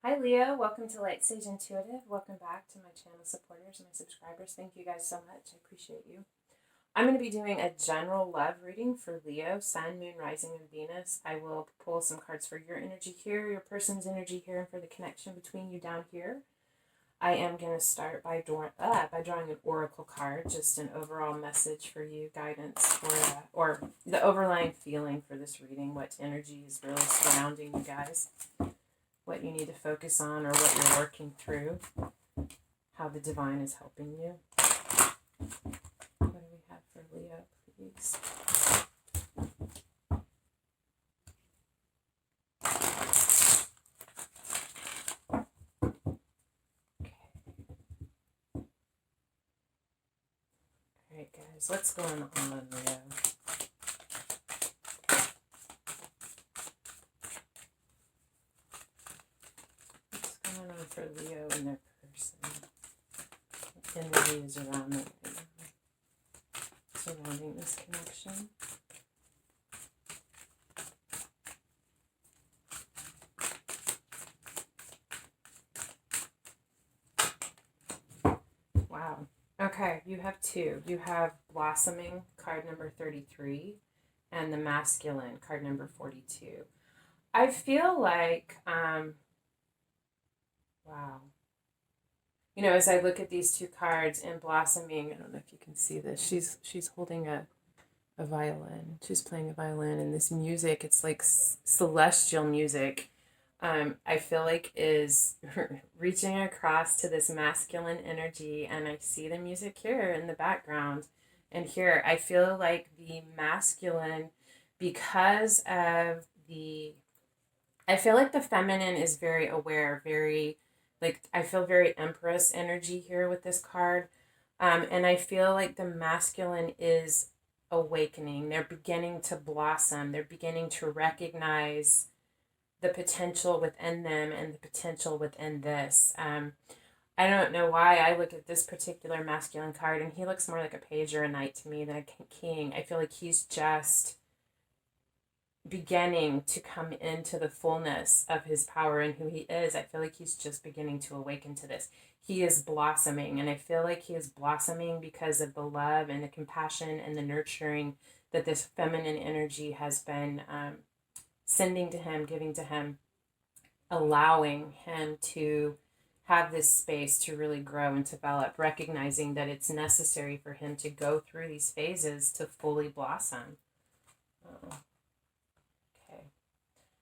Hi Leo, welcome to Light Sage Intuitive. Welcome back to my channel supporters and my subscribers. Thank you guys so much. I appreciate you. I'm going to be doing a general love reading for Leo, Sun, Moon, Rising, and Venus. I will pull some cards for your energy here, your person's energy here, and for the connection between you down here. I am going to start by drawing an oracle card, just an overall message for you, guidance for or the overlying feeling for this reading, what energy is really surrounding you guys, what you need to focus on or what you're working through, how the divine is helping you. What do we have for Leo, please? Okay. All right, guys, what's going on, Leo? What's going on for Leo and their person? What energy is around them right now, surrounding this connection? Wow. Okay, you have two. You have Blossoming, card number 33, and the Masculine, card number 42. I feel like, wow. You know, as I look at these two cards in Blossoming, I don't know if you can see this. She's holding a violin. She's playing a violin, and this music, it's like celestial music. I feel like is reaching across to this masculine energy, and I see the music here in the background. And here, I feel like the masculine, because of I feel like the feminine is very aware, very, like, I feel very Empress energy here with this card. And I feel like the masculine is awakening. They're beginning to blossom. They're beginning to recognize the potential within them and the potential within this. I don't know why I look at this particular masculine card and he looks more like a page or a knight to me than a king. I feel like he's just beginning to come into the fullness of his power and who he is. I feel like he's just beginning to awaken to this. He is blossoming, and I feel like he is blossoming because of the love and the compassion and the nurturing that this feminine energy has been sending to him, giving to him, allowing him to have this space to really grow and develop, recognizing that it's necessary for him to go through these phases to fully blossom. Okay.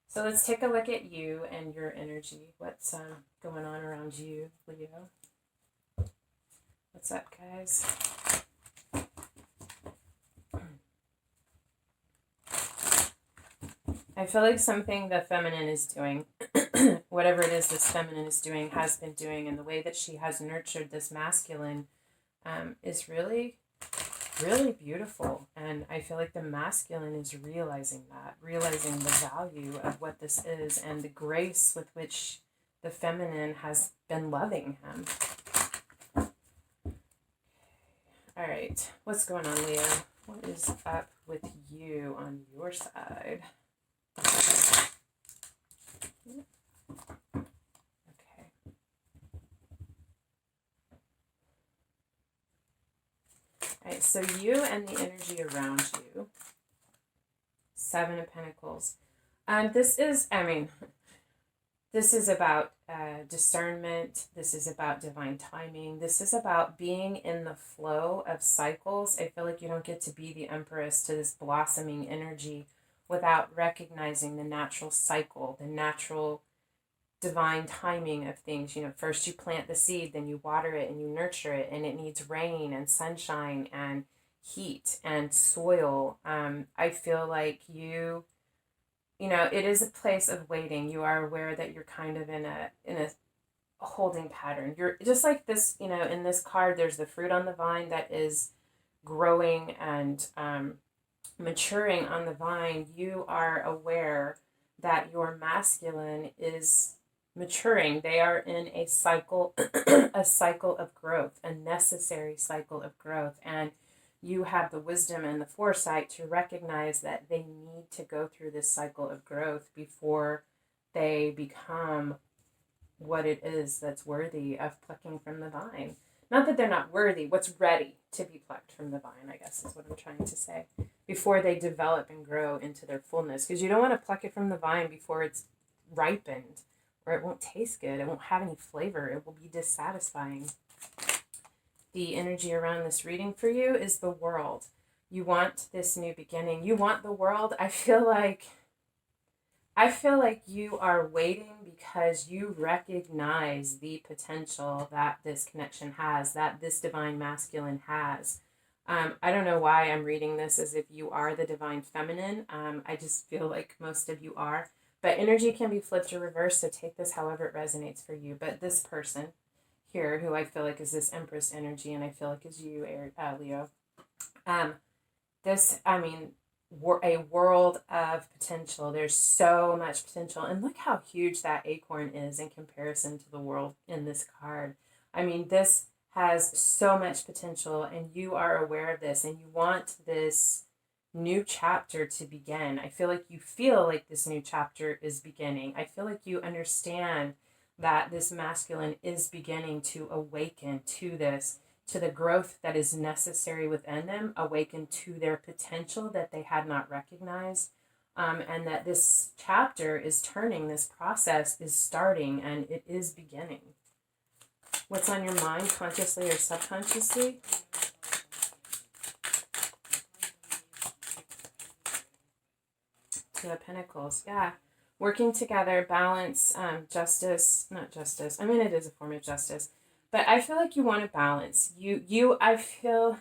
So let's take a look at you and your energy. What's going on around you, Leo? What's up, guys? I feel like something the feminine is doing, whatever it is this feminine is doing, has been doing, and the way that she has nurtured this masculine is really, really beautiful. And I feel like the masculine is realizing that, realizing the value of what this is and the grace with which the feminine has been loving him. All right, what's going on, Leo? What is up with you on your side? Okay. All right, so you and the energy around you. Seven of Pentacles. This is about discernment. This is about divine timing. This is about being in the flow of cycles. I feel like you don't get to be the Empress to this blossoming energy without recognizing the natural cycle, the natural divine timing of things. You know, first you plant the seed, then you water it and you nurture it, and it needs rain and sunshine and heat and soil. I feel like you know, it is a place of waiting. You are aware that you're kind of in a holding pattern. You're just like this, you know, in this card, there's the fruit on the vine that is growing and maturing on the vine. You are aware that your masculine is maturing. They are in a cycle, a cycle of growth, a necessary cycle of growth. And you have the wisdom and the foresight to recognize that they need to go through this cycle of growth before they become what it is that's worthy of plucking from the vine. Not that they're not worthy, what's ready to be plucked from the vine, I guess is what I'm trying to say, before they develop and grow into their fullness. Because you don't want to pluck it from the vine before it's ripened, or it won't taste good, it won't have any flavor, it will be dissatisfying. The energy around this reading for you is the world. You want this new beginning. You want the world. I feel like you are waiting because you recognize the potential that this connection has, that this divine masculine has. I don't know why I'm reading this as if you are the divine feminine. I just feel like most of you are. But energy can be flipped or reversed, so take this however it resonates for you. But this person here, who I feel like is this Empress energy, and I feel like is you, Leo. A world of potential. There's so much potential. And look how huge that acorn is in comparison to the world in this card. I mean, this has so much potential, and you are aware of this, and you want this new chapter to begin. I feel like this new chapter is beginning. I feel like you understand that this masculine is beginning to awaken to this, to the growth that is necessary within them, awaken to their potential that they had not recognized, and that this chapter is turning, this process is starting, and it is beginning. What's on your mind, consciously or subconsciously? Two of Pentacles, yeah. Working together, balance, justice, not justice. I mean, it is a form of justice. But I feel like you want to balance. I feel,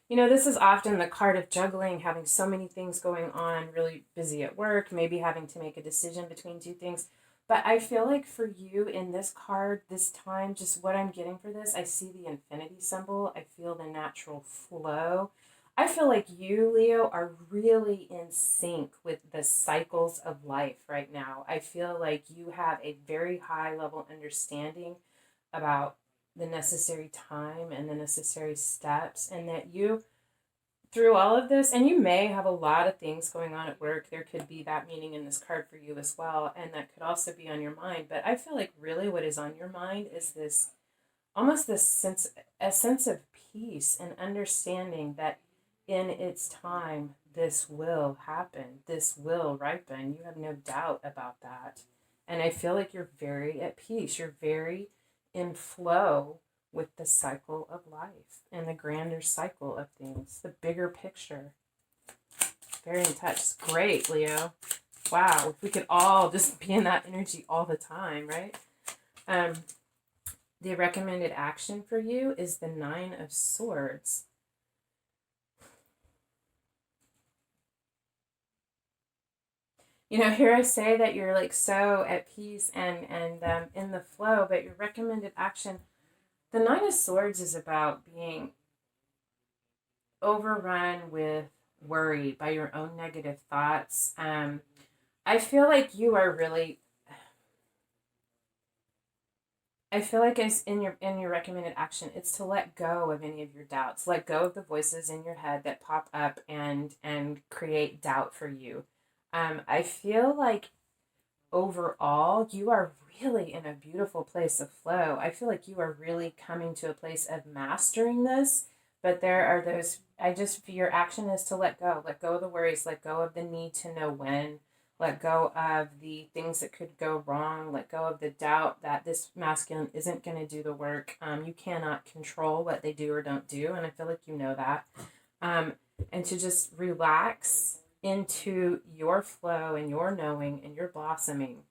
this is often the card of juggling, having so many things going on, really busy at work, maybe having to make a decision between two things. But I feel like for you in this card, this time, just what I'm getting for this, I see the infinity symbol. I feel the natural flow. I feel like you, Leo, are really in sync with the cycles of life right now. I feel like you have a very high level understanding about the necessary time and the necessary steps, and that you, through all of this, and you may have a lot of things going on at work, there could be that meaning in this card for you as well, and that could also be on your mind. But I feel like really what is on your mind is this, almost this sense of peace and understanding that in its time this will happen, this will ripen. You have no doubt about that. And I feel like you're very at peace, you're very in flow with the cycle of life and the grander cycle of things, the bigger picture. Very in touch. It's great, Leo. Wow, if we could all just be in that energy all the time, right? The recommended action for you is the 9 of Swords. Here I say that you're like so at peace and in the flow, but your recommended action, the 9 of Swords is about being overrun with worry by your own negative thoughts. I feel like you are really, I feel like it's in your recommended action, it's to let go of any of your doubts, let go of the voices in your head that pop up and create doubt for you. I feel like overall, you are really in a beautiful place of flow. I feel like you are really coming to a place of mastering this, but there are those, your action is to let go of the worries, let go of the need to know when, let go of the things that could go wrong, let go of the doubt that this masculine isn't going to do the work. You cannot control what they do or don't do, and I feel like you know that. And to just relax into your flow and your knowing and your blossoming.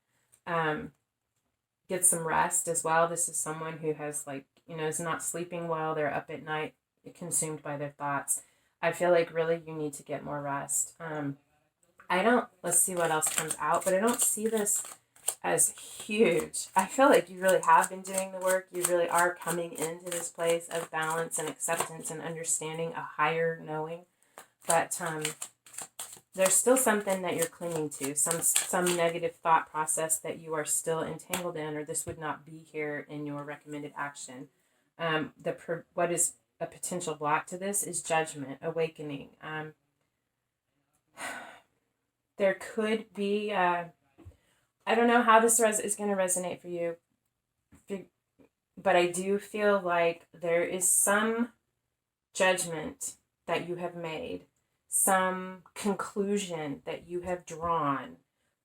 Get some rest as well. This is someone who has is not sleeping well. They're up at night, consumed by their thoughts. I feel like really you need to get more rest. Let's see what else comes out, but I don't see this as huge. I feel like you really have been doing the work. You really are coming into this place of balance and acceptance and understanding, a higher knowing. But there's still something that you're clinging to, some negative thought process that you are still entangled in, or this would not be here in your recommended action. What is a potential block to this is judgment, awakening. There could be, I don't know how this is going to resonate for you, but I do feel like there is some judgment that you have made, some conclusion that you have drawn,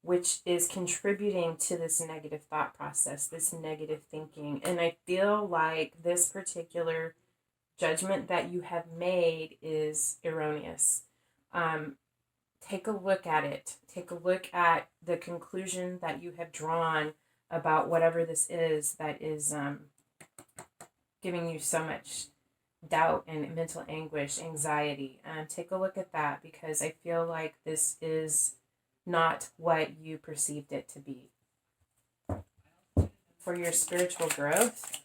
which is contributing to this negative thought process, this negative thinking. And I feel like this particular judgment that you have made is erroneous. Take a look at it. Take a look at the conclusion that you have drawn about whatever this is that is giving you so much doubt and mental anguish, anxiety. Take a look at that, because I feel like this is not what you perceived it to be. For your spiritual growth,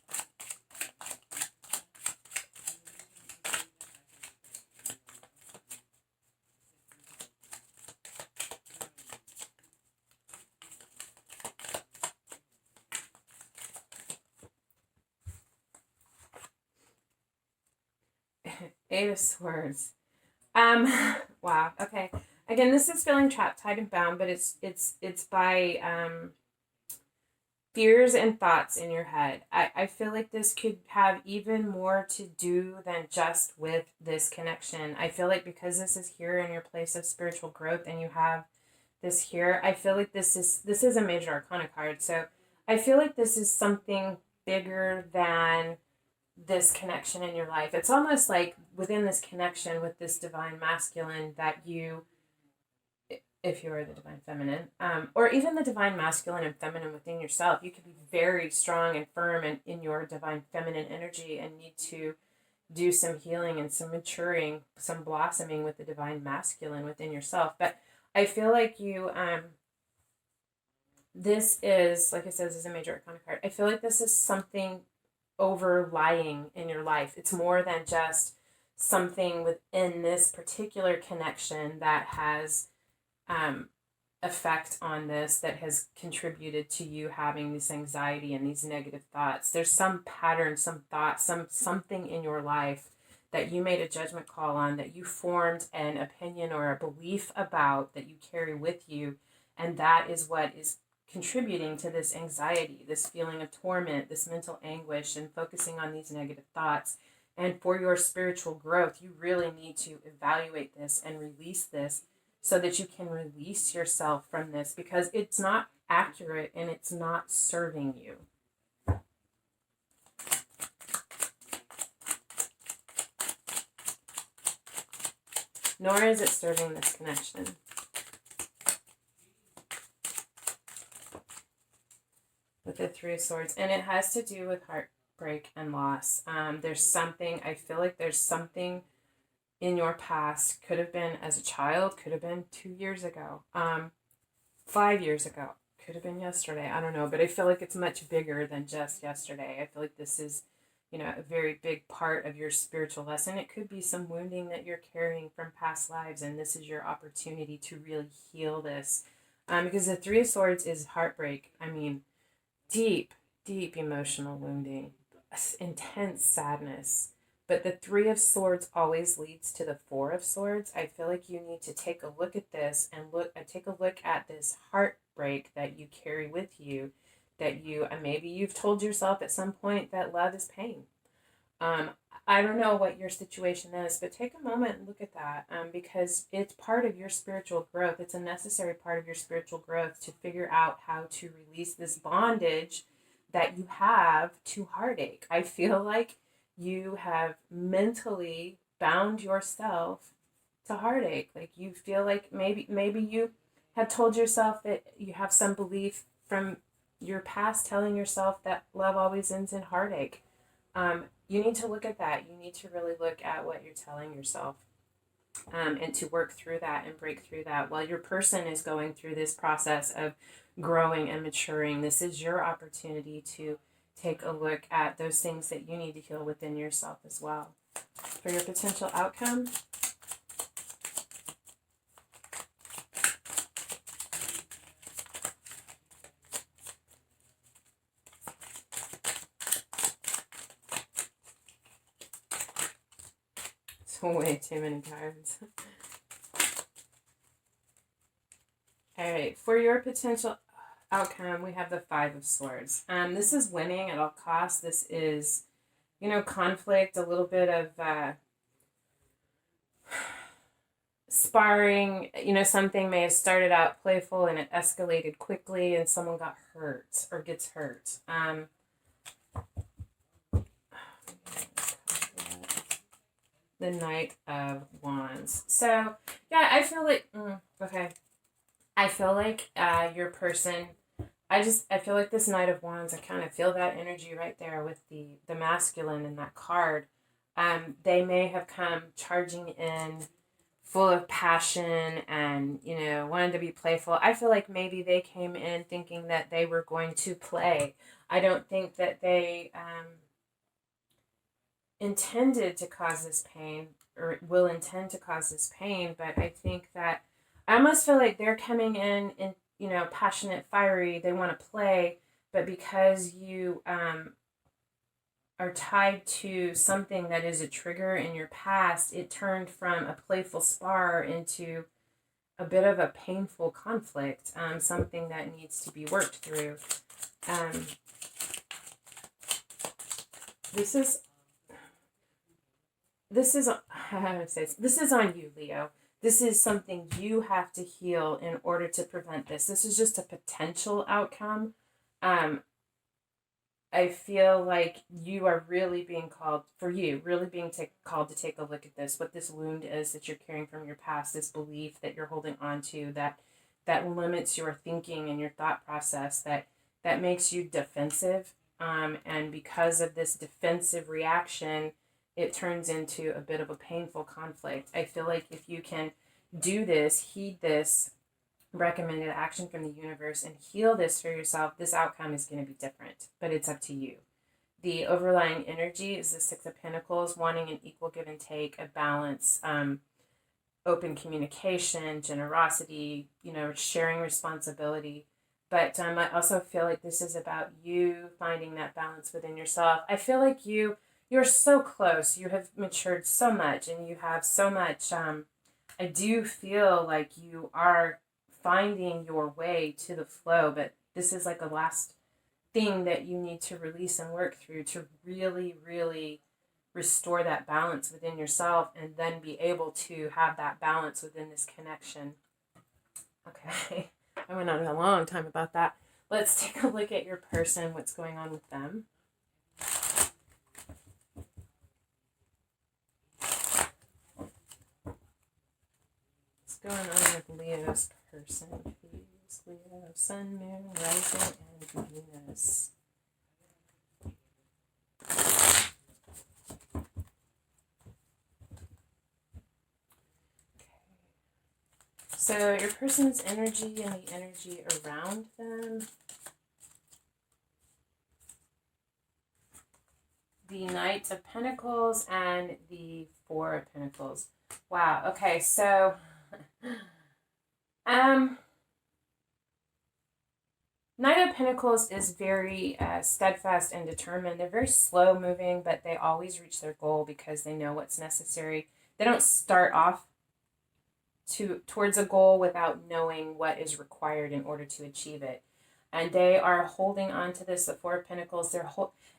Eight of Swords. Wow. Okay. Again, this is feeling trapped, tied, and bound, but it's by fears and thoughts in your head. I feel like this could have even more to do than just with this connection. I feel like because this is here in your place of spiritual growth, and you have this here, I feel like this is a major arcana card. So I feel like this is something bigger than this connection in your life. It's almost like within this connection with this divine masculine that you, if you are the divine feminine, or even the divine masculine and feminine within yourself, you could be very strong and firm in your divine feminine energy and need to do some healing and some maturing, some blossoming with the divine masculine within yourself. But I feel like you, this is, like I said, this is a major arcana card. I feel like this is something overlying in your life. It's more than just something within this particular connection that has effect on this, that has contributed to you having this anxiety and these negative thoughts. There's some pattern, some thought, something in your life that you made a judgment call on, that you formed an opinion or a belief about, that you carry with you, and that is what is contributing to this anxiety, this feeling of torment, this mental anguish, and focusing on these negative thoughts. And for your spiritual growth, you really need to evaluate this and release this so that you can release yourself from this, because it's not accurate and it's not serving you. Nor is it serving this connection. With the Three of Swords, and it has to do with heartbreak and loss. There's something, I feel like there's something in your past, could have been as a child, could have been 2 years ago, 5 years ago, could have been yesterday, I don't know, but I feel like it's much bigger than just yesterday. I feel like this is, a very big part of your spiritual lesson. It could be some wounding that you're carrying from past lives, and this is your opportunity to really heal this, because the Three of Swords is heartbreak. I mean, deep emotional wounding, intense sadness. But the Three of Swords always leads to the Four of Swords. I feel like you need to take a look at this and take a look at this heartbreak that you carry with you, that you, maybe you've told yourself at some point that love is pain. I don't know what your situation is, but take a moment and look at that, because it's part of your spiritual growth. It's a necessary part of your spiritual growth to figure out how to release this bondage that you have to heartache. I feel like you have mentally bound yourself to heartache. Like you feel like maybe you have told yourself that you have some belief from your past telling yourself that love always ends in heartache. You need to look at that. You need to really look at what you're telling yourself, and to work through that and break through that. While your person is going through this process of growing and maturing, this is your opportunity to take a look at those things that you need to heal within yourself as well. For your potential outcome, it's way too many cards. All right, for your potential, outcome, we have the Five of Swords. This is winning at all costs. This is, conflict, a little bit of sparring. Something may have started out playful and it escalated quickly and someone got hurt or gets hurt. The Knight of Wands. So, yeah, I feel like, okay. I feel like your person, I feel like this Knight of Wands, I kind of feel that energy right there with the masculine in that card. They may have come charging in full of passion and, wanted to be playful. I feel like maybe they came in thinking that they were going to play. I don't think that they intended to cause this pain or will intend to cause this pain, but I think that I almost feel like they're coming in passionate, fiery, they want to play, but because you are tied to something that is a trigger in your past, it turned from a playful spar into a bit of a painful conflict, something that needs to be worked through. This is how do I say this? This is on you, Leo. This is something you have to heal in order to prevent this. This is just a potential outcome. I feel like you are really being called, called to take a look at this, what this wound is that you're carrying from your past, this belief that you're holding on to that limits your thinking and your thought process, that makes you defensive. And because of this defensive reaction, it turns into a bit of a painful conflict. I feel like if you can do this, heed this recommended action from the universe and heal this for yourself, this outcome is going to be different, but it's up to you. The overlying energy is the Six of Pentacles, wanting an equal give and take, a balance, open communication, generosity, sharing responsibility. But I also feel like this is about you finding that balance within yourself. I feel like you're so close. You have matured so much and you have so much. I do feel like you are finding your way to the flow, but this is like a last thing that you need to release and work through to really, really restore that balance within yourself and then be able to have that balance within this connection. Okay, I went on a long time about that. Let's take a look at your person, what's going on with them. What's going on with Leo's person, please? Leo, Sun, Moon, Rising, and Venus. So your person's energy and the energy around them. The Knight of Pentacles and the Four of Pentacles. Wow. Okay, so Knight of Pentacles is very steadfast and determined. They're very slow moving, but they always reach their goal because they know what's necessary. They don't start off towards a goal without knowing what is required in order to achieve it. And they are holding on to this, the Four of Pentacles.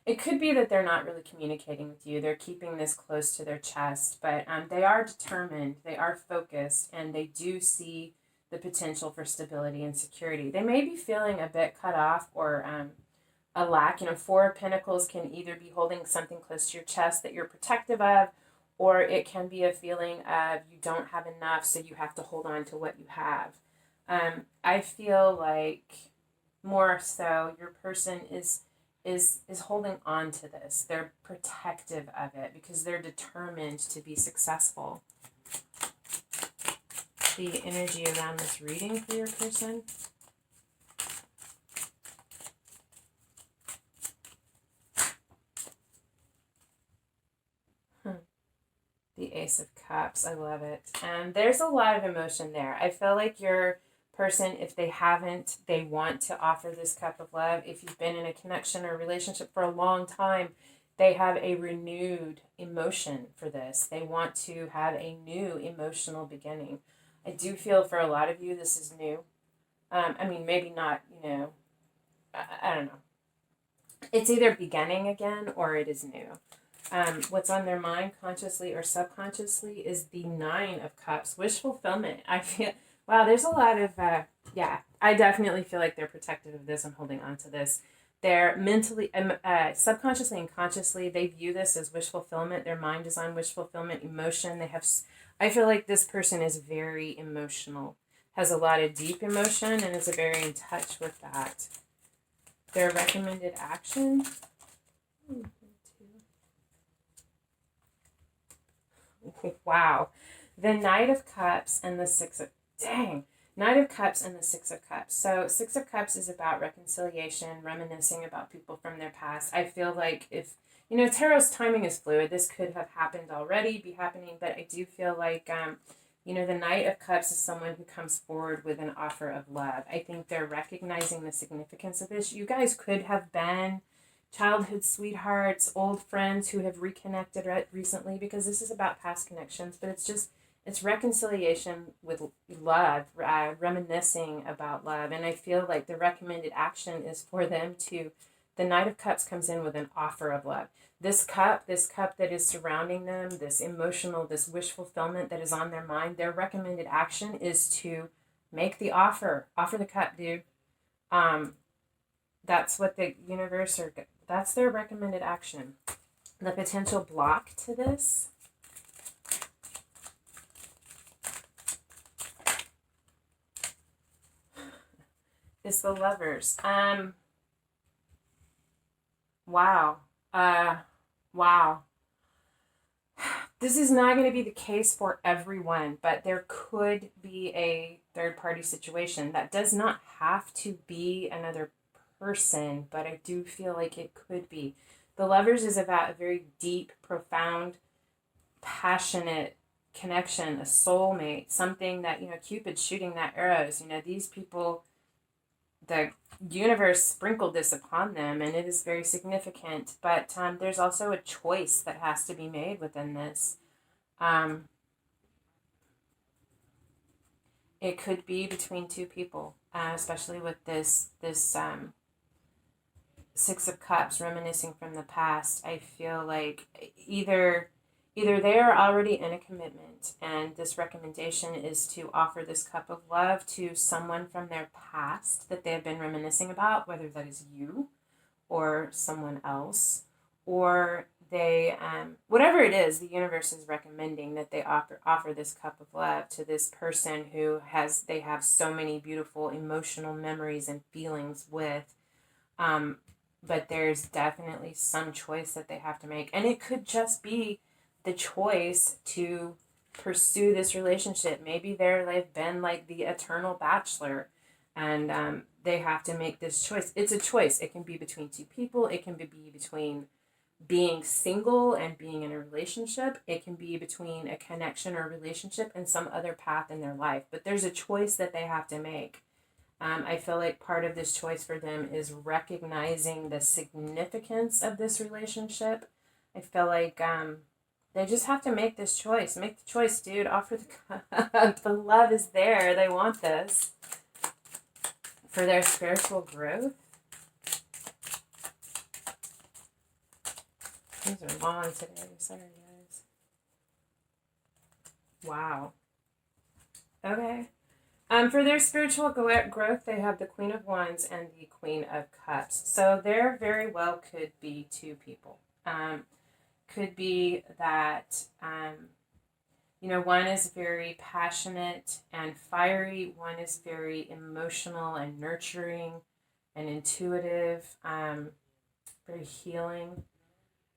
It could be that they're not really communicating with you. They're keeping this close to their chest, but they are determined, they are focused, and they do see the potential for stability and security. They may be feeling a bit cut off or a lack. Four of Pentacles can either be holding something close to your chest that you're protective of, or it can be a feeling of you don't have enough, so you have to hold on to what you have. I feel like more so your person is holding on to this. They're protective of it because they're determined to be successful. The energy around this reading for your person. The Ace of Cups. I love it. And there's a lot of emotion there. I feel like your person, if they haven't, they want to offer this cup of love. If you've been in a connection or relationship for a long time, they have a renewed emotion for this. They want to have a new emotional beginning. I do feel for a lot of you, this is new. I mean, maybe not, you know, I don't know. It's either beginning again or it is new. What's on their mind, consciously or subconsciously, is the Nine of Cups, wish fulfillment. I feel, wow, there's a lot of, yeah, I definitely feel like they're protective of this. I'm holding on to this. They're mentally, subconsciously and consciously, they view this as wish fulfillment. Their mind is on wish fulfillment, emotion. They have, I feel like this person is very emotional, has a lot of deep emotion, and is very in touch with that. Their recommended action. Wow. The Knight of Cups and the Six of... Dang. Knight of Cups and the Six of Cups. So Six of Cups is about reconciliation, reminiscing about people from their past. I feel like if... You know, tarot's timing is fluid. This could have happened already, be happening, but I do feel like, you know, the Knight of Cups is someone who comes forward with an offer of love. I think they're recognizing the significance of this. You guys could have been childhood sweethearts, old friends who have reconnected recently, because this is about past connections, but it's reconciliation with love, reminiscing about love. And I feel like the recommended action is for them to, the Knight of Cups comes in with an offer of love. This cup that is surrounding them, this emotional, this wish fulfillment that is on their mind, their recommended action is to make the offer the cup, dude. That's what the universe that's their recommended action. The potential block to this. Is the Lovers. Wow. Wow. This is not going to be the case for everyone, but there could be a third party situation. That does not have to be another person, but I do feel like it could be. The Lovers is about a very deep, profound, passionate connection, a soulmate, something that, you know, Cupid's shooting that arrows. You know, these people, the universe sprinkled this upon them, and it is very significant. But there's also a choice that has to be made within this. It could be between two people, especially with this Six of Cups reminiscing from the past. I feel like either they are already in a commitment, and this recommendation is to offer this cup of love to someone from their past that they have been reminiscing about, whether that is you or someone else, or they, whatever it is, the universe is recommending that they offer this cup of love to this person who they have so many beautiful emotional memories and feelings with. But there's definitely some choice that they have to make, and it could just be the choice to pursue this relationship. Maybe they've been like the eternal bachelor, and they have to make this choice. It's a choice. It can be between two people. It can be between being single and being in a relationship. It can be between a connection or relationship and some other path in their life. But there's a choice that they have to make. I feel like part of this choice for them is recognizing the significance of this relationship. I feel like they just have to make this choice. Make the choice, dude. Offer the cup. The love is there. They want this for their spiritual growth. These are long today. Sorry, guys. Wow. Okay. For their spiritual growth, they have the Queen of Wands and the Queen of Cups. So there very well could be two people. Could be that, you know, one is very passionate and fiery. One is very emotional and nurturing and intuitive, very healing.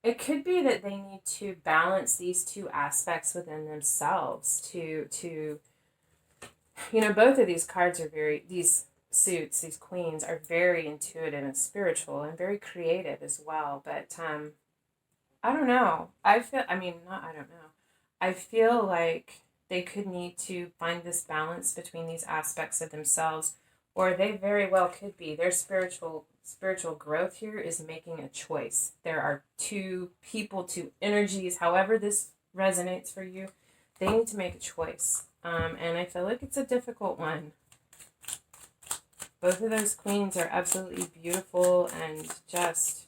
It could be that they need to balance these two aspects within themselves to you know, both of these cards are these suits, these queens are very intuitive and spiritual and very creative as well. But I don't know. I don't know. I feel like they could need to find this balance between these aspects of themselves, or they very well could be. Their spiritual growth here is making a choice. There are two people, two energies, however this resonates for you. They need to make a choice. And I feel like it's a difficult one. Both of those queens are absolutely beautiful and just,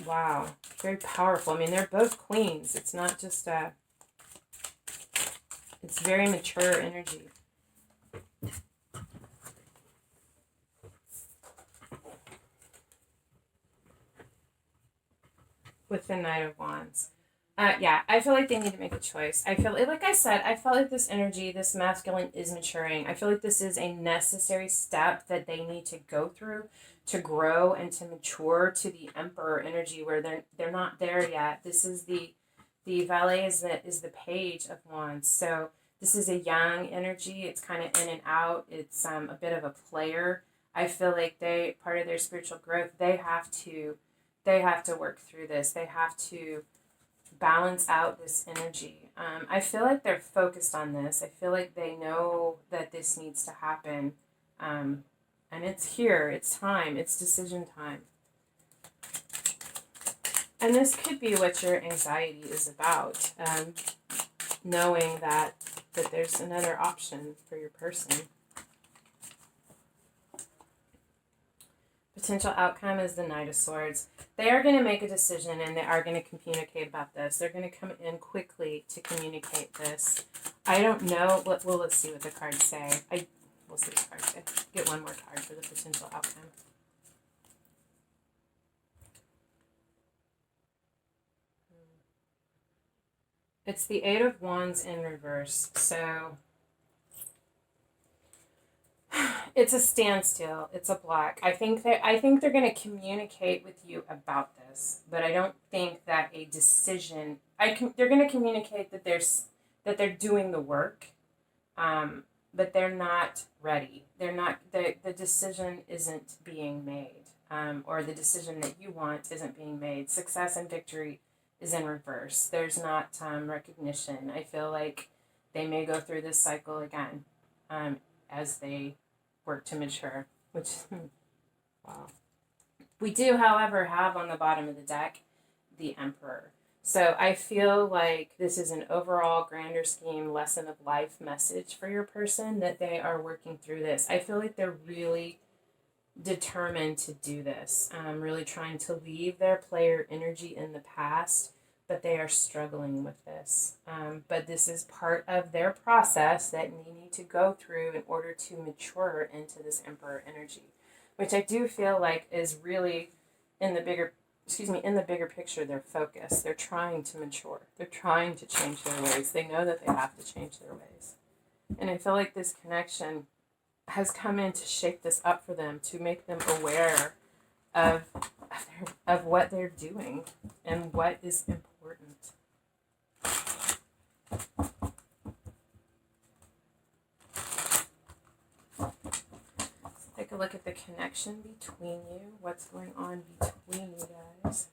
wow, very powerful. I mean, they're both queens. It's not just it's very mature energy. With the Knight of Wands. Yeah, I feel like they need to make a choice. I feel like I said, I felt like this energy, this masculine is maturing. I feel like this is a necessary step that they need to go through to grow and to mature to the Emperor energy where they're not there yet. This is the valet is the Page of Wands. So this is a young energy. It's kind of in and out. It's a bit of a player. I feel like part of their spiritual growth, they have to work through this. They have to balance out this energy. I feel like they're focused on this. I feel like they know that this needs to happen. And it's here. It's time. It's decision time. And this could be what your anxiety is about. Knowing that there's another option for your person. Potential outcome is the Knight of Swords. They are going to make a decision and they are going to communicate about this. They're going to come in quickly to communicate this. I don't know. Well, let's see what the cards say. We'll see what the cards say. Get one more card for the potential outcome. It's the Eight of Wands in reverse. So it's a standstill. It's a block. I think they're going to communicate with you about this, but I don't think that a decision. They're going to communicate that they're doing the work, but they're not ready. They're not. The decision isn't being made, or the decision that you want isn't being made. Success and victory is in reverse. There's not recognition. I feel like they may go through this cycle again, as they work to mature, which, wow. We do, however, have on the bottom of the deck the Emperor. So I feel like this is an overall grander scheme lesson of life message for your person, that they are working through this. I feel like they're really determined to do this, really trying to leave their player energy in the past, but they are struggling with this. But this is part of their process that they need to go through in order to mature into this Emperor energy, which I do feel like is really in the bigger picture, their focus. They're trying to mature. They're trying to change their ways. They know that they have to change their ways. And I feel like this connection has come in to shape this up for them, to make them aware of what they're doing and what is important. Let's take a look at the connection between you. What's going on between you guys?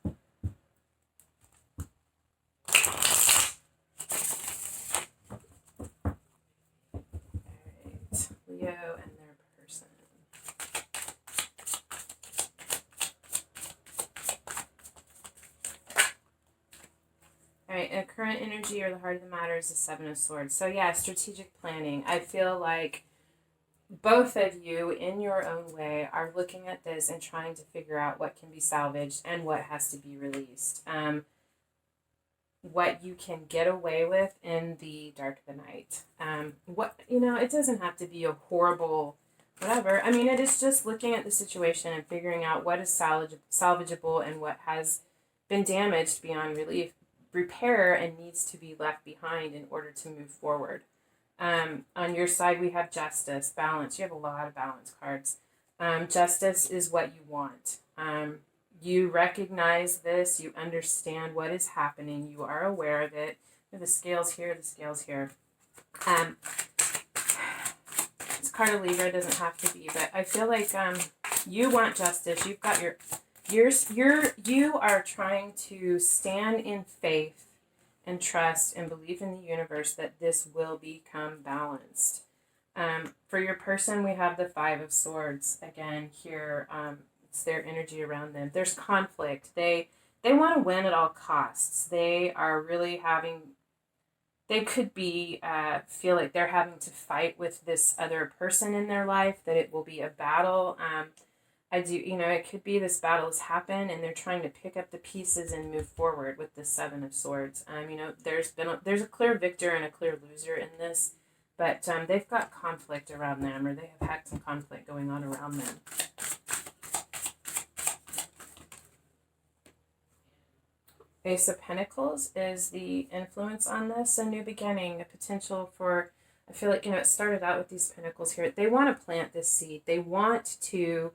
Alright, Leo and their person. Alright, and current energy or the heart of the matter is the Seven of Swords. So yeah, strategic planning. I feel like both of you, in your own way, are looking at this and trying to figure out what can be salvaged and what has to be released. What you can get away with in the dark of the night. It doesn't have to be a horrible whatever. I mean, it is just looking at the situation and figuring out what is salvageable and what has been damaged beyond repair and needs to be left behind in order to move forward. On your side, we have justice, balance. You have a lot of balance cards. Justice is what you want. You recognize this. You understand what is happening. You are aware of it. The scales here, the scales here. This card of Libra doesn't have to be, but I feel like you want justice. You've got you are trying to stand in faith and trust and believe in the universe that this will become balanced. For your person, we have the Five of Swords. Again, here, it's their energy around them. There's conflict. They want to win at all costs. They are really having they could be feel like they're having to fight with this other person in their life, that it will be a battle. I do, it could be this battle has happened and they're trying to pick up the pieces and move forward with the Seven of Swords. There's a clear victor and a clear loser in this, but they've got conflict around them, or they have had some conflict going on around them. Ace of Pentacles is the influence on this, a new beginning, a potential for, I feel like, it started out with these pentacles here. They want to plant this seed. They want to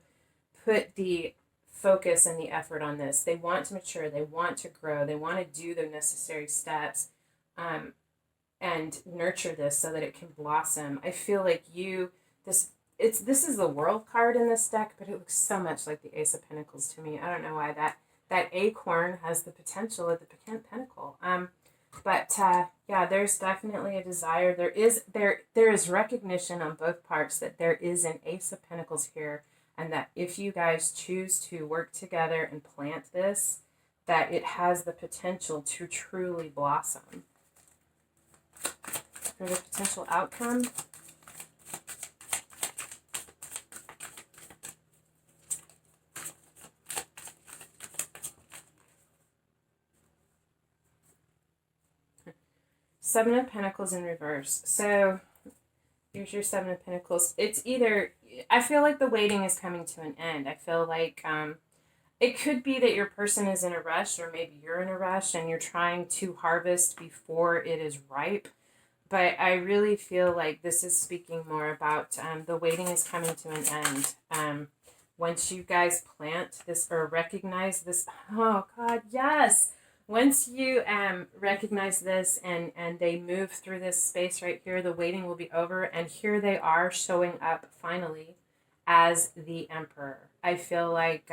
put the focus and the effort on this. They want to mature. They want to grow. They want to do the necessary steps and nurture this so that it can blossom. I feel like this is the World card in this deck, but it looks so much like the Ace of Pentacles to me. I don't know why that acorn has the potential of the pentacle. Yeah, there's definitely a desire. There is recognition on both parts that there is an Ace of Pentacles here, and that if you guys choose to work together and plant this, that it has the potential to truly blossom. For the potential outcome, Seven of Pentacles in reverse. So here's your Seven of Pentacles. It's either, I feel like the waiting is coming to an end. I feel like it could be that your person is in a rush, or maybe you're in a rush and you're trying to harvest before it is ripe. But I really feel like this is speaking more about the waiting is coming to an end. Once you guys plant this or recognize this, oh God, yes. Once you recognize this and they move through this space right here, the waiting will be over. And here they are showing up finally as the Emperor. I feel like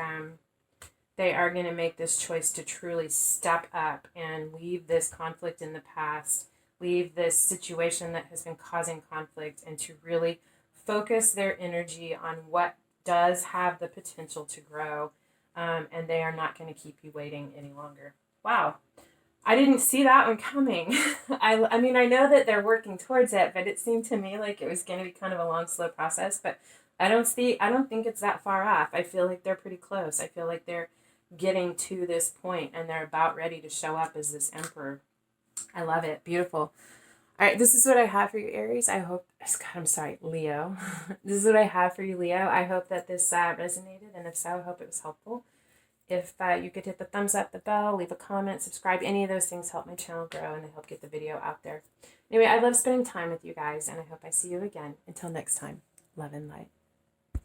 they are going to make this choice to truly step up and leave this conflict in the past, leave this situation that has been causing conflict, and to really focus their energy on what does have the potential to grow. And they are not going to keep you waiting any longer. Wow. I didn't see that one coming. I mean, I know that they're working towards it, but it seemed to me like it was going to be kind of a long, slow process. But I don't think it's that far off. I feel like they're pretty close. I feel like they're getting to this point and they're about ready to show up as this Emperor. I love it. Beautiful. All right, this is what I have for you, Aries. Leo. This is what I have for you, Leo. I hope that this resonated, and if so, I hope it was helpful. If you could hit the thumbs up, the bell, leave a comment, subscribe, any of those things help my channel grow and they help get the video out there. Anyway, I love spending time with you guys, and I hope I see you again. Until next time, love and light.